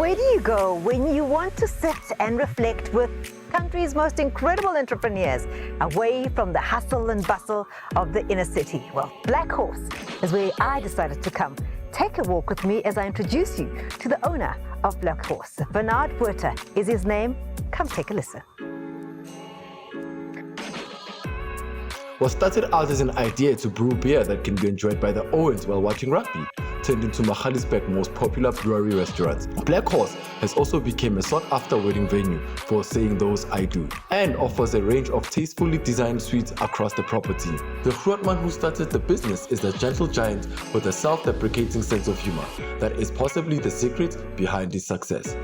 Where do you go when you want to sit and reflect with country's most incredible entrepreneurs away from the hustle and bustle of the inner city? Well, Black Horse is where I decided to come. Take a walk with me as I introduce you to the owner of Black Horse. Bernard Botha is his name. Come take a listen. What started out as an idea to brew beer that can be enjoyed by the Owens while watching rugby turned into Magaliesberg's most popular brewery restaurant. Black Horse has also become a sought-after wedding venue for saying those I do, and offers a range of tastefully designed suites across the property. The Grootman who started the business is a gentle giant with a self-deprecating sense of humor that is possibly the secret behind his success.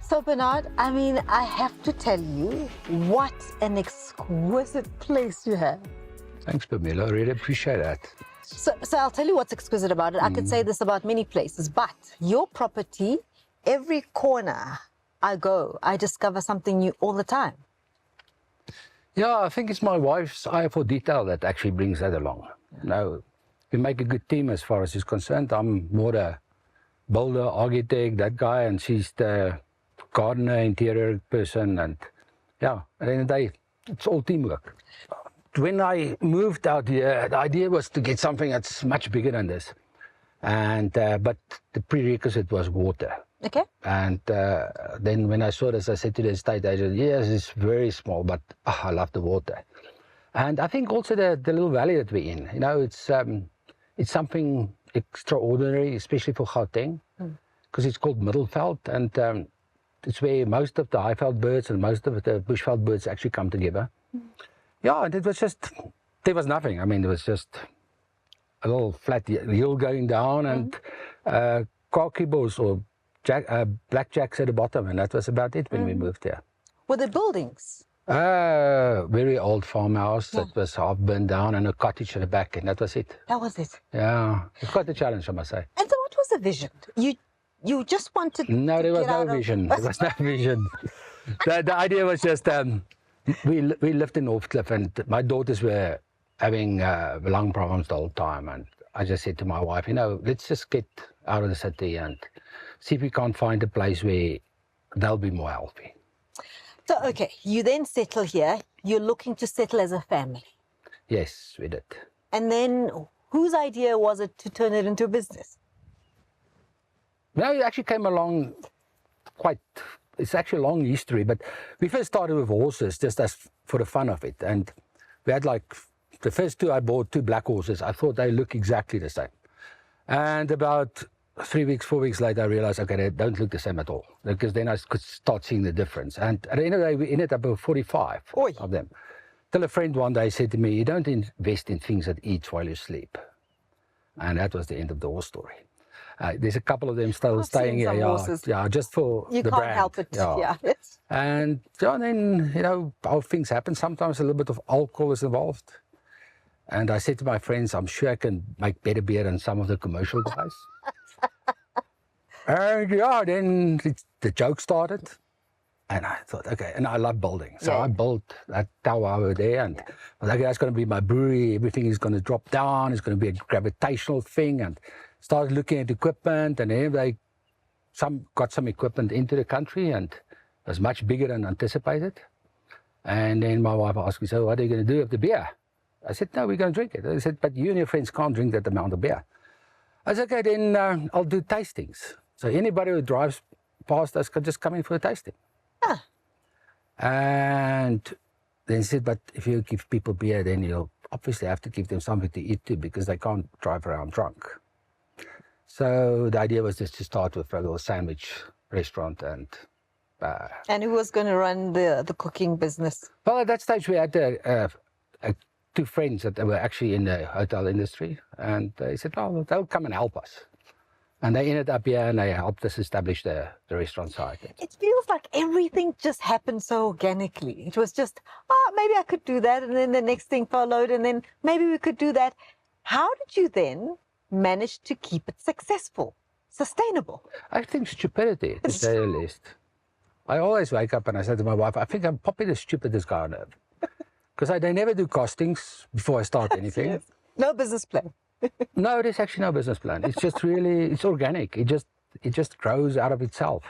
So Bernard, I mean, I have to tell you, what an exquisite place you have. Thanks, Pamela. I really appreciate that. So I'll tell you what's exquisite about it. I could say this about many places, but your property, every corner I go, I discover something new all the time. Yeah, I think it's my wife's eye for detail that actually brings that along. No, we make a good team as far as is concerned. I'm more the builder, architect, that guy, and she's the gardener, interior person, and yeah, at the end of the day, it's all teamwork. When I moved out here, the idea was to get something that's much bigger than this, and but the prerequisite was water. Okay. And then when I saw this, I said to the estate agent, yes, it's very small, but I love the water. And I think also the little valley that we're in, you know, it's something extraordinary, especially for Gauteng, because it's called Middelveld, and it's where most of the highveld birds and most of the bushveld birds actually come together. Yeah, and it was just, there was nothing. I mean, it was just a little flat hill going down and kakibos or blackjacks at the bottom, and that was about it when we moved here. Were there buildings? Very old farmhouse that was half burned down, and a cottage at the back, and that was it. That was it? Yeah, it's quite a challenge, I must say. And so what was the vision? You just wanted No, there was no vision. There was no vision. The idea was just, we lived in Northcliffe, and my daughters were having lung problems the whole time, and I just said to my wife, you know, let's just get out of the city and see if we can't find a place where they'll be more healthy. So, okay, you then settle here. You're looking to settle as a family. Yes, we did. And then whose idea was it to turn it into a business? No, it actually came along it's actually a long history, but we first started with horses just as for the fun of it. And we had like, the first two I bought, 2 black horses. I thought they look exactly the same. And about 3 weeks, 4 weeks later, I realized, okay, they don't look the same at all. Because then I could start seeing the difference. And at the end of the day, we ended up with 45 of them. Till a friend one day said to me, you don't invest in things that eat while you sleep. And that was the end of the horse story. There's a couple of them still staying here, yeah, just for the brand. You can't help it, yeah. And then, you know, how things happen. Sometimes a little bit of alcohol is involved. And I said to my friends, I'm sure I can make better beer than some of the commercial guys. And yeah, then the joke started. And I thought, okay, and I love building. So I built that tower over there, and I was like, that's going to be my brewery. Everything is going to drop down. It's going to be a gravitational thing. And started looking at equipment, and then they got some equipment into the country, and it was much bigger than anticipated. And then my wife asked me, so what are you going to do with the beer? I said, no, we're going to drink it. I said, but you and your friends can't drink that amount of beer. I said, okay, then I'll do tastings. So anybody who drives past us can just come in for a tasting. And then he said, but if you give people beer, then you'll obviously have to give them something to eat too, because they can't drive around drunk. So the idea was just to start with a little sandwich restaurant. And who was going to run the cooking business? Well, at that stage we had 2 friends that were actually in the hotel industry, and they said, oh, they'll come and help us. And they ended up here, and they helped us establish the restaurant side. It feels like everything just happened so organically. It was just, oh, maybe I could do that, and then the next thing followed, and then maybe we could do that. How did you then manage to keep it successful? sustainable? I think stupidity, to say the least. I always wake up and I say to my wife, I think I'm probably the stupidest guy on earth. Because they never do costings before I start anything. Yes. No business plan. No, there's actually no business plan. It's just really, it's organic. It just grows out of itself.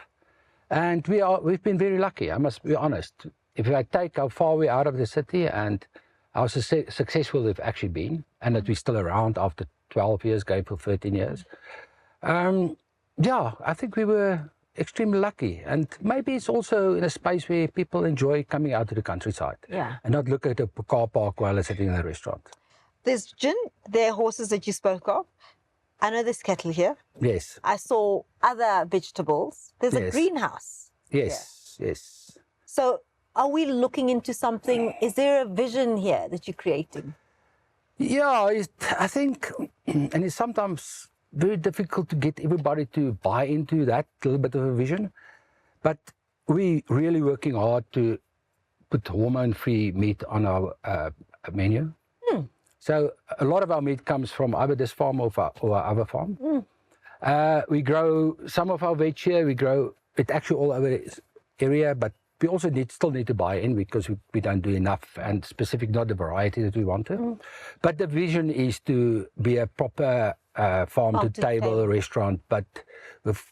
And we've been very lucky, I must be honest. If I take how far we're out of the city and how successful we've actually been, and that we're still around after 12 years, going for 13 years, yeah, I think we were extremely lucky. And maybe it's also in a space where people enjoy coming out to the countryside and not look at a car park while they're sitting in a restaurant. There's gin, there are horses that you spoke of. I know there's cattle here. Yes. I saw other vegetables. There's a greenhouse. Yes, yes. So are we looking into something? Is there a vision here that you're creating? Yeah, I think, and it's sometimes very difficult to get everybody to buy into that little bit of a vision. But we're really working hard to put hormone-free meat on our menu. So a lot of our meat comes from either this farm or our other farm. We grow some of our veg here. We grow it actually all over the area, but we also still need to buy in because we don't do enough, and specific not the variety that we want to. But the vision is to be a proper farm-to-table restaurant, but with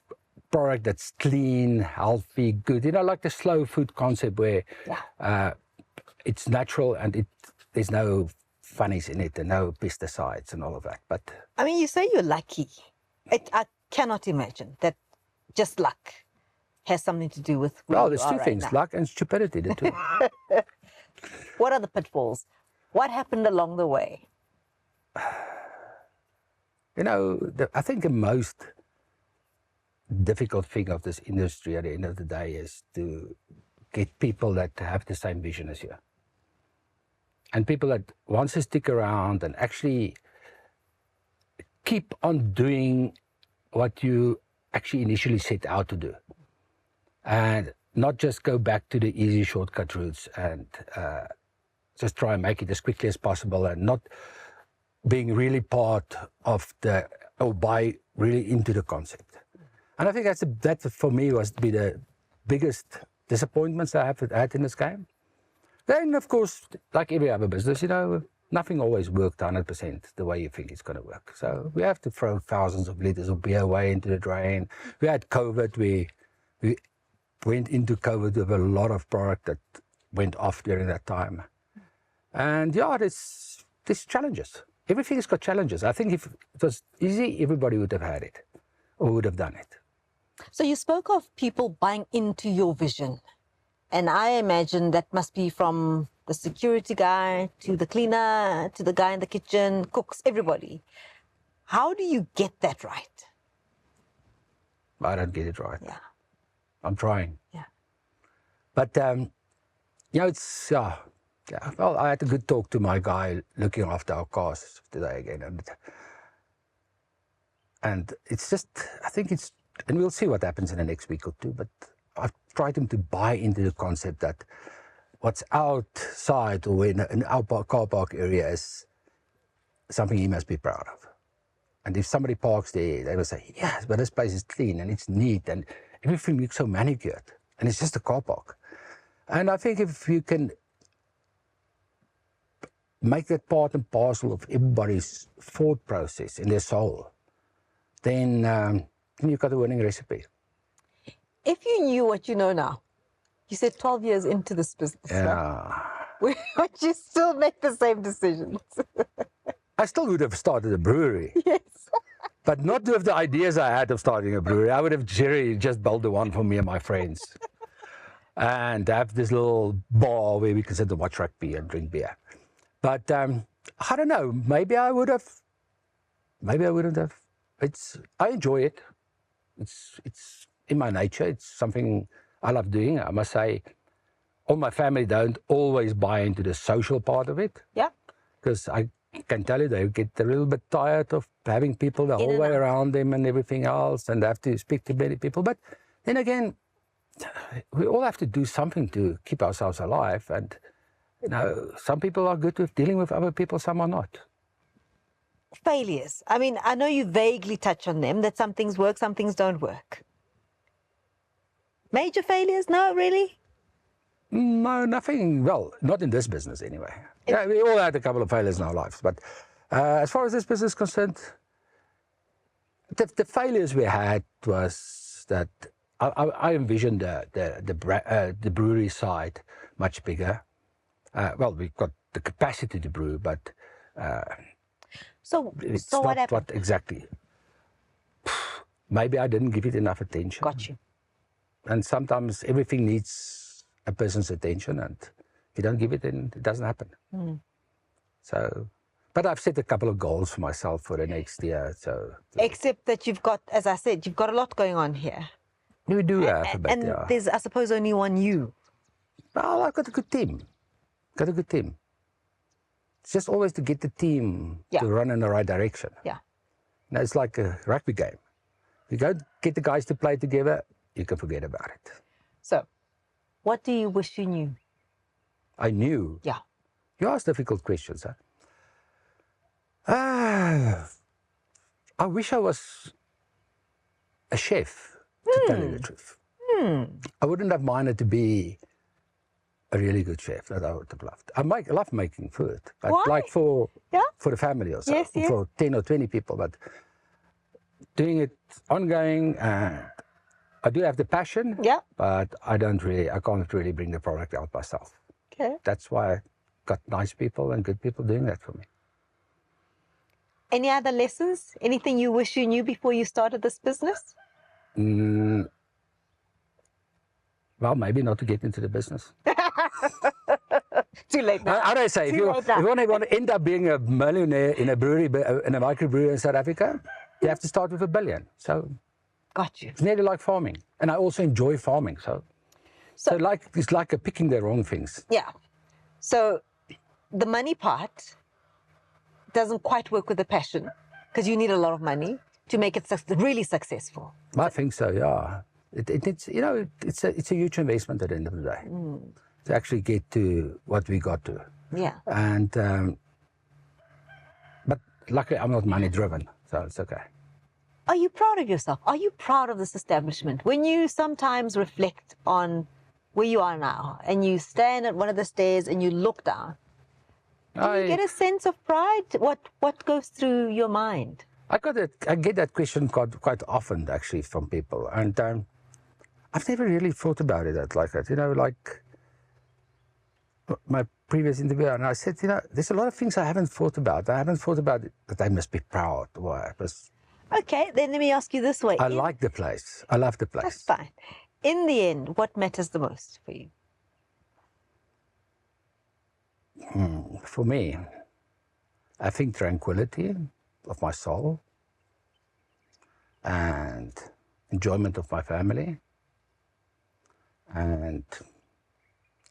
product that's clean, healthy, good. You know, like the slow food concept where it's natural and there's no funnies in it and no pesticides and all of that. But I mean, you say you're lucky. I cannot imagine that just luck has something to do with where there's two things, luck and stupidity, the two. What are the pitfalls? What happened along the way? You know, I think the most difficult thing of this industry at the end of the day is to get people that have the same vision as you. And people that want to stick around and actually keep on doing what you actually initially set out to do. And not just go back to the easy shortcut routes and just try and make it as quickly as possible, and not being really part of buy really into the concept. And I think that for me was the biggest disappointments I have had in this game. Then, of course, like every other business, you know, nothing always worked 100% the way you think it's going to work. So we have to throw thousands of liters of beer away into the drain. We had COVID. We went into COVID with a lot of product that went off during that time. And yeah, there's challenges. Everything's got challenges. I think if it was easy, everybody would have had it or would have done it. So you spoke of people buying into your vision. And I imagine that must be from the security guy to the cleaner to the guy in the kitchen, cooks, everybody. How do you get that right? I don't get it right. Yeah. I'm trying. Yeah. But, you know, it's, well, I had a good talk to my guy looking after our cars today again. And it's just, I think it's, and we'll see what happens in the next week or two, but I've tried him to buy into the concept that what's outside or in our car park area is something he must be proud of. And if somebody parks there, they will say, yes, but this place is clean and it's neat and everything looks so manicured and it's just a car park. And I think if you can make that part and parcel of everybody's thought process in their soul, then you've got a winning recipe. If you knew what you know now, you said 12 years into this business, right? Would you still make the same decisions? I still would have started a brewery. Yes. But not with the ideas I had of starting a brewery. I would have just built the one for me and my friends. And have this little bar where we can sit and watch rugby and drink beer. But I don't know, maybe I would have, maybe I wouldn't have. I enjoy it. It's in my nature. It's something I love doing. I must say, all my family don't always buy into the social part of it. Yeah. Because I can tell you, they get a little bit tired of having people the whole way around them and everything else, and they have to speak to many people. But then again, we all have to do something to keep ourselves alive. And, you know, some people are good with dealing with other people, some are not. failures. I mean, I know you vaguely touch on them, that some things work, some things don't work. Major failures? No, really? No, nothing. Well, not in this business anyway. Yeah, we all had a couple of failures in our lives, but as far as this business is concerned, the failures we had was that I envisioned the brewery side much bigger. Well, we've got the capacity to brew, but So it's what not happened? what exactly. Maybe I didn't give it enough attention. Got you. And sometimes everything needs a person's attention, and if you don't give it, then it doesn't happen. So, but I've set a couple of goals for myself for the next year. So, Except that you've got, as I said, you've got a lot going on here. we do have a bit, And yeah. there's, I suppose, only one you. Well, I've got a good team. Got a good team. It's just always to get the team to run in the right direction. Yeah. Now, it's like a rugby game. You go get the guys to play together, you can forget about it. So, what do you wish you knew? I knew. Yeah. You ask difficult questions, huh? I wish I was a chef, to tell you the truth. I wouldn't have minded to be a really good chef, that I would have loved. I love making food, but Why? like for Yeah. the family or so, Yes, yes. for 10 or 20 people, but doing it ongoing, I do have the passion, Yeah. but I can't really bring the product out myself. Okay. That's why I got nice people and good people doing that for me. Any other lessons? Anything you wish you knew before you started this business? Well, maybe not to get into the business. Too late now. How do I say? If Too you late now. want to end up being a millionaire in a brewery, in a microbrewery in South Africa, you have to start with $1 billion. So Got you. it's nearly like farming, and I also enjoy farming. So it's like picking the wrong things. Yeah. So the money part doesn't quite work with the passion because you need a lot of money to make it really successful. I think so. Yeah. It's it's a huge investment at the end of the day to actually get to what we got to. Yeah. And but luckily I'm not money driven, so it's okay. Are you proud of yourself? Are you proud of this establishment? When you sometimes reflect on where you are now and you stand at one of the stairs and you look down, do you get a sense of pride? What goes through your mind? I get that question quite often actually from people, and I've never really thought about it like that. You know, like my previous interview, and I said, you know, there's a lot of things I haven't thought about. I haven't thought about it, that I must be proud. Okay, then let me ask you this way. I like the place. I love the place. That's fine. In the end, what matters the most for you? For me, I think tranquility of my soul and enjoyment of my family and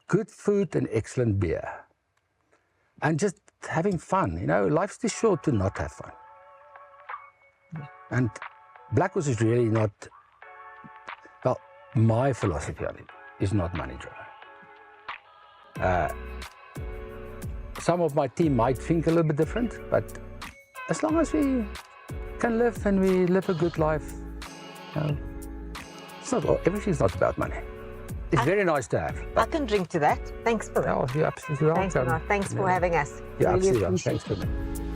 good food and excellent beer and just having fun. You know, life's too short to not have fun. And Black Horse is really not, well, my philosophy on it is not money driven. Some of my team might think a little bit different, but as long as we can live and we live a good life, you know, everything's not about money. It's very nice to have. I can drink to that. Thanks for that. Oh, you're absolutely welcome. Thanks for having us. You're Really absolutely welcome. appreciate Thanks for me.